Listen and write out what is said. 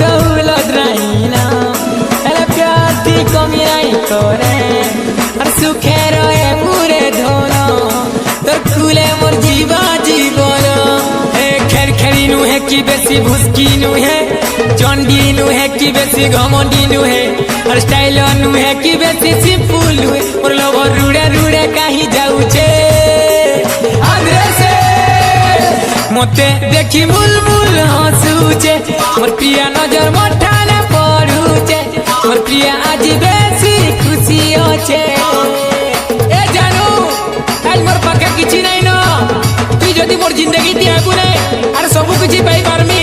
दौलत रहीना हेले प्यार थी कमी नहीं करे और सुखे रहे पूरे धोना तोर कुले मोर जीवा जीवन खेर खेरी नु है कि बेसी भुसकी नु है चंडी नु है कि बेसी घमंडी नु है और स्टाइल नु है कि बेसी सिंपल नु है मोर लवर रुड़े रुड़े कहीं जाऊ छे आंध्र से मते देखी मुलमुल हंसुचे मोर प्रिया नजर मठाने पड़ुचे मोर प्रिया आज बेसी खुशी होचे ए जानू आज मोर पाखे किछि नहीं न तू जदी मोर जिंदगी दियाबु नै आर सब किछि पाई पारमी